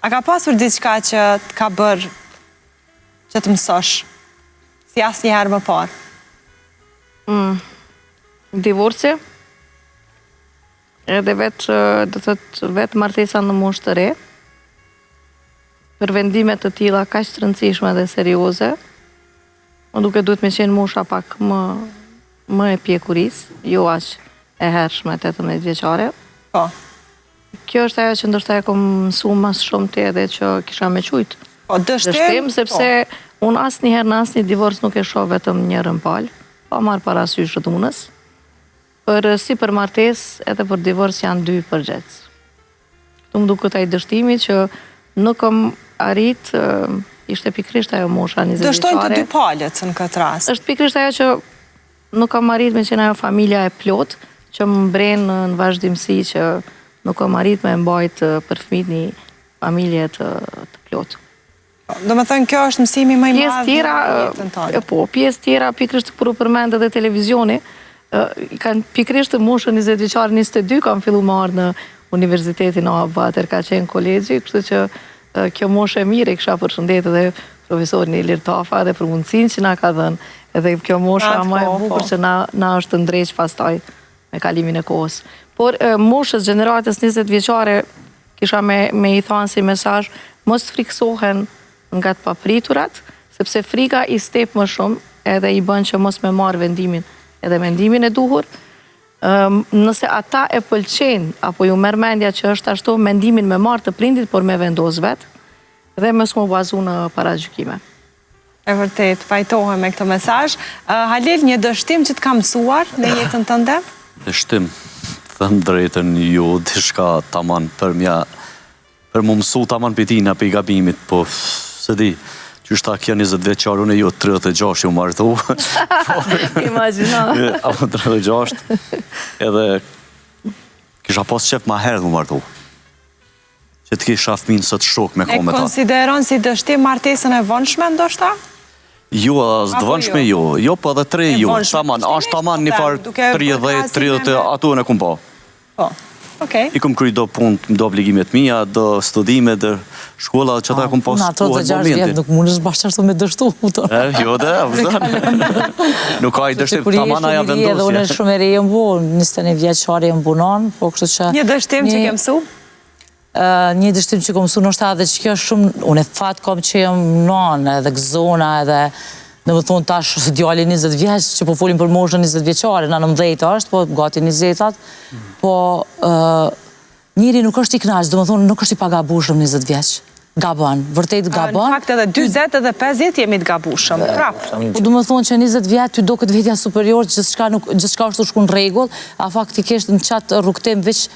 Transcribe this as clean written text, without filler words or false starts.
A ka pasur diçka që të ka bërë që të mësosh, si asë njëherë më parë? Divorci, edhe vetë martesa në moshë të re, për vendimet të tilla kaq të rëndësishme dhe serioze, më duke duhet me qenë mosha pak më e pjekurisë, jo aq e hershme 18 vjeçare. Po. Kjo është ajo që ndoshta e kam mësuar më shumë te edhe që kisha me qujt. Po, dështim, sepse unë asnjëherë në asnjë divorc nuk e shoh vetëm njërën palë, pa marrë parasysh rëdhunës. Si për martesë, edhe për divorc janë dy përgjithës. Këtu më duket ai dështimi që nuk kam arrit, ishte pikrisht ajo mosha 20 vjeçare. Dështojnë të dy palët në këtë rast. Është pikrisht ajo që nuk kam arrit me qenë ajo familja e plot, që më mbrenë në vazhdimsi që nuk kam arrit me mbajt për fëmijët një familje të plot. Do me thënë, kjo është mësimi më i madh në jetën tonë. Po, pjesë tjera, pikrisht kur u përmend edhe televizioni, kanë pikrisht të moshën 20 vjeçare, 22 kanë fillu me ardhë në Universitetin ABA, atër ka qenë kolegji, kështu që kjo moshë e mirë, kisha përshëndet edhe profesorin Ilir Tafa dhe për mundësinë që na ka dhënë, edhe kjo mosha më e bukur që na është ndreq pastaj me kalimin e kohës. Por moshës gjeneratës 20 vjeçare kisha me i thonë si mesazh, mos të friksohen nga të papriturat, sepse frika i step më shumë edhe i bën që mos me marrë vendimin edhe mendimin e duhur. Nëse ata e pëlqen, apo ju merr mendja që është ashtu mendimin me marrë të prindit, por me vendos vetë, dhe mos më bazu në paragjykime. E vërtet, pajtohem me këtë mesazh. Halil, një dështim që të ka mësuar në jetën tënde? Dështim, thënë drejtën ju, diçka taman për më mësu taman për tina për i gabimit, po se di, qysh ta kja 20 vjeçar, unë e jo 36 ju martu. Imagina. Apo 36, edhe kisha pas qef ma herë mu martu. Që të kisha fëmin së të shok me kome ta. E konsideron si dështim martesën e vonshme, ndoshta? Jo, as të vonshme jo. Jo, po edhe 3 jo. Taman, ashtë taman një farë 30, atu në kumë po. Po. Okay. I kom kry do punë, do obligimet mija, do studime, do shkolla, që ta kom pas në ato të 6 vjetë nuk mund është bashkështu me dështu. Jo dhe, nuk ka i dështim, taman aja vendosje. Edhe unë shumë e rejë mbu, 21 vjeçare e mbunon, po kështu që... Një dështim që ke mësu? Një dështim që ke mësu në shta dhe që kjo shumë, unë e fatë kom që jem nënë, edhe gëzona, edhe në më thonë tash djali 20 vjeç, që po folim për moshën 20 vjeçare, në 19 është, po gati 20-at, po njëri nuk është i knaqë, do më thonë nuk është i pagabushëm 20 vjeç. Gabon, vërtet gabon. Në fakt edhe 20 edhe 50 jemi të gabushëm, prap. Po do më thonë që 20 vjetë ty do këtë vetja superior, gjithçka është të shku në regull, a faktikisht në qatë rrugtim veç